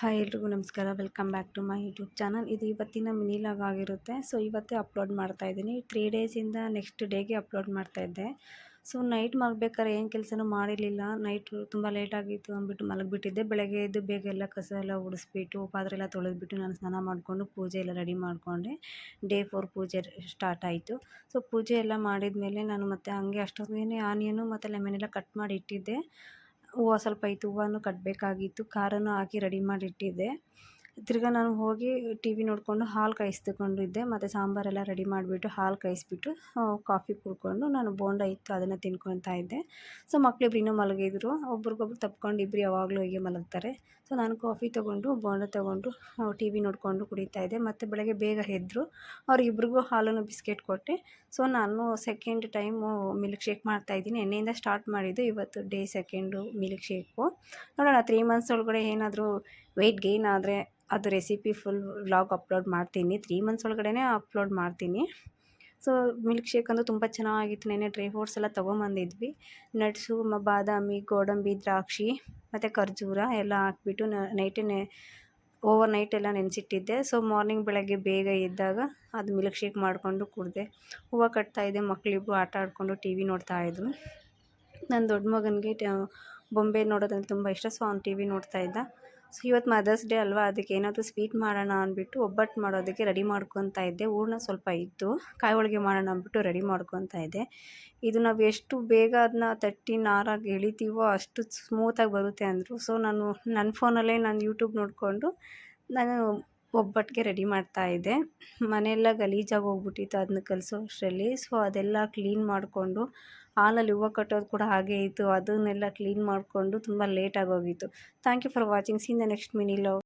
Hi ಎಲ್ರಿಗೂ ನಮಸ್ಕಾರ. Welcome back to my YouTube channel. ಇದು ಇವತ್ತಿನ ಮಿನಿ ಲಾಗ್ ಆಗಿರುತ್ತೆ. ಸೊ ಇವತ್ತೇ ಅಪ್ಲೋಡ್ ಮಾಡ್ತಾಯಿದ್ದೀನಿ. 3 ಡೇಸಿಂದ ನೆಕ್ಸ್ಟ್ ಡೇಗೆ ಅಪ್ಲೋಡ್ ಮಾಡ್ತಾಯಿದ್ದೆ. ಸೊ ನೈಟ್ ಮಲಗಬೇಕಾದ್ರೆ ಏನು ಕೆಲಸನೂ ಮಾಡಿರಲಿಲ್ಲ. ನೈಟು ತುಂಬ ಲೇಟಾಗಿತ್ತು ಅಂದ್ಬಿಟ್ಟು ಮಲಗಿಬಿಟ್ಟಿದ್ದೆ. ಬೆಳಗ್ಗೆ ಎದ್ದು ಬೇಗ ಎಲ್ಲ ಕಸ ಎಲ್ಲ ಗುಡಿಸ್ಬಿಟ್ಟು ಪಾತ್ರೆ ಎಲ್ಲ ತೊಳೆದ್ಬಿಟ್ಟು ನಾನು ಸ್ನಾನ ಮಾಡಿಕೊಂಡು ಪೂಜೆ ಎಲ್ಲ ರೆಡಿ ಮಾಡಿಕೊಂಡೆ. ಡೇ 4 ಪೂಜೆ ಸ್ಟಾರ್ಟ್ ಆಯಿತು. ಸೊ ಪೂಜೆ ಎಲ್ಲ ಮಾಡಿದ ಮೇಲೆ ನಾನು ಮತ್ತೆ ಹಂಗೆ ಅಷ್ಟೊತ್ತಿಗೆ ಆನಿಯನು ಮತ್ತು ಲೆಮನ್ ಎಲ್ಲ ಕಟ್ ಮಾಡಿ ಇಟ್ಟಿದ್ದೆ. ಹೂವು ಸ್ವಲ್ಪ ಇತ್ತು, ಹೂವನ್ನು ಕಟ್ಟಬೇಕಾಗಿತ್ತು. ಖಾರನೂ ಹಾಕಿ ರೆಡಿ ಮಾಡಿ ಇಟ್ಟಿದ್ದೆ. ತಿರ್ಗಾ ನಾನು ಹೋಗಿ ಟಿ ವಿ ನೋಡಿಕೊಂಡು ಹಾಲು ಕಾಯಿಸ್ಕೊಂಡಿದ್ದೆ. ಮತ್ತು ಸಾಂಬಾರೆಲ್ಲ ರೆಡಿ ಮಾಡಿಬಿಟ್ಟು ಹಾಲು ಕಾಯಿಸ್ಬಿಟ್ಟು ಕಾಫಿ ಕುಡ್ಕೊಂಡು ನಾನು ಬೋಂಡ ಇತ್ತು ಅದನ್ನು ತಿನ್ಕೊತಾ ಇದ್ದೆ. ಸೊ ಮಕ್ಕಳಿಬ್ರು ಇನ್ನೂ ಮಲಗಿದ್ರು. ಒಬ್ರಿಗೊಬ್ರು ತಪ್ಕೊಂಡು ಇಬ್ಬರು ಯಾವಾಗಲೂ ಹೀಗೆ ಮಲಗ್ತಾರೆ. ಸೊ ನಾನು ಕಾಫಿ ತೊಗೊಂಡು ಬೋಂಡ ತೊಗೊಂಡು ಟಿ ವಿ ನೋಡಿಕೊಂಡು ಕುಡಿತಾ ಇದ್ದೆ. ಮತ್ತು ಬೆಳಗ್ಗೆ ಬೇಗ ಎದ್ದರು. ಅವ್ರಿಗಿಬ್ರಿಗೂ ಹಾಲನ್ನು ಬಿಸ್ಕೆಟ್ ಕೊಟ್ಟೆ. ಸೊ ನಾನು ಸೆಕೆಂಡ್ ಟೈಮು ಮಿಲ್ಕ್ ಶೇಕ್ ಮಾಡ್ತಾಯಿದ್ದೀನಿ. ನೆನ್ನೆಯಿಂದ ಸ್ಟಾರ್ಟ್ ಮಾಡಿದ್ದು, ಇವತ್ತು ಡೇ ಸೆಕೆಂಡು ಮಿಲ್ಕ್ ಶೇಕು. ನೋಡೋಣ 3 ಮಂತ್ಸ್ ಒಳಗಡೆ ಏನಾದರೂ ವೆಯ್ಟ್ ಗೇನ್ ಆದರೆ ಅದು ರೆಸಿಪಿ ಫುಲ್ ವ್ಲಾಗ್ ಅಪ್ಲೋಡ್ ಮಾಡ್ತೀನಿ. 3 ಮಂತ್ಸ್ ಒಳಗಡೆ ಅಪ್ಲೋಡ್ ಮಾಡ್ತೀನಿ. ಸೊ ಮಿಲ್ಕ್ ಶೇಕ್ ಅಂತೂ ತುಂಬ ಚೆನ್ನಾಗಿತ್ತು. ನೆನ್ನೆ ಡ್ರೈ ಫ್ರೂಟ್ಸ್ ಎಲ್ಲ ತೊಗೊಂಬಂದಿದ್ವಿ. ನಟ್ಸು, ಬಾದಾಮಿ, ಗೋಡಂಬಿ, ದ್ರಾಕ್ಷಿ ಮತ್ತು ಖರ್ಜೂರ ಎಲ್ಲ ಹಾಕ್ಬಿಟ್ಟು ಓವರ್ ನೈಟ್ ಎಲ್ಲ ನೆನೆಸಿಟ್ಟಿದ್ದೆ. ಸೊ ಮಾರ್ನಿಂಗ್ ಬೆಳಗ್ಗೆ ಬೇಗ ಎದ್ದಾಗ ಅದು ಮಿಲ್ಕ್ ಶೇಕ್ ಮಾಡಿಕೊಂಡು ಕುಡಿದೆ. ಹೂವು ಕಟ್ತಾಯಿದ್ದೆ. ಮಕ್ಕಳಿಬ್ರು ಆಟ ಆಡಿಕೊಂಡು ಟಿ ವಿ ನೋಡ್ತಾಯಿದ್ರು. ನನ್ನ ದೊಡ್ಡ ಮಗನಿಗೆ ಬೊಂಬೆ ನೋಡೋದಂದ್ರೆ ತುಂಬ ಇಷ್ಟ. ಸೊ ಅವ್ನು ಟಿ ವಿ ನೋಡ್ತಾ ಇದ್ದ. ಸೊ ಇವತ್ತು ಮದರ್ಸ್ ಡೇ ಅಲ್ವಾ, ಅದಕ್ಕೆ ಏನಾದರೂ ಸ್ವೀಟ್ ಮಾಡೋಣ ಅಂದ್ಬಿಟ್ಟು ಒಬ್ಬಟ್ಟು ಮಾಡೋದಕ್ಕೆ ರೆಡಿ ಮಾಡ್ಕೊತಾ ಇದ್ದೆ. ಹೂರ್ಣ ಸ್ವಲ್ಪ ಇತ್ತು, ಕಾಯಿ ಹೋಳಿಗೆ ಮಾಡೋಣ ಅಂದ್ಬಿಟ್ಟು ರೆಡಿ ಮಾಡ್ಕೊತಾ ಇದ್ದೆ. ಇದು ನಾವು ಎಷ್ಟು ಬೇಗ ಅದನ್ನ ತಟ್ಟಿ ನಾರಾಗಿ ಎಳಿತೀವೋ ಅಷ್ಟು ಸ್ಮೂತಾಗಿ ಬರುತ್ತೆ ಅಂದರು. ಸೊ ನಾನು ನನ್ನ ಫೋನಲ್ಲೇ ನಾನು ಯೂಟ್ಯೂಬ್ ನೋಡಿಕೊಂಡು ನಾನು ಒಬ್ಬಟ್ಟಿಗೆ ರೆಡಿ ಮಾಡ್ತಾಯಿದ್ದೆ. ಮನೆಯೆಲ್ಲ ಗಲೀಜಾಗಿ ಹೋಗ್ಬಿಟ್ಟಿತ್ತು ಅದನ್ನ ಕಲಿಸೋ ಅಷ್ಟರಲ್ಲಿ. ಸೊ ಅದೆಲ್ಲ ಕ್ಲೀನ್ ಮಾಡಿಕೊಂಡು, ಹಾಲಲ್ಲಿ ಹೂವು ಕಟ್ಟೋದು ಕೂಡ ಹಾಗೆ ಇತ್ತು, ಅದನ್ನೆಲ್ಲ ಕ್ಲೀನ್ ಮಾಡಿಕೊಂಡು ತುಂಬ ಲೇಟಾಗಿ ಹೋಗಿತ್ತು. Thank you for watching. See in the next mini log.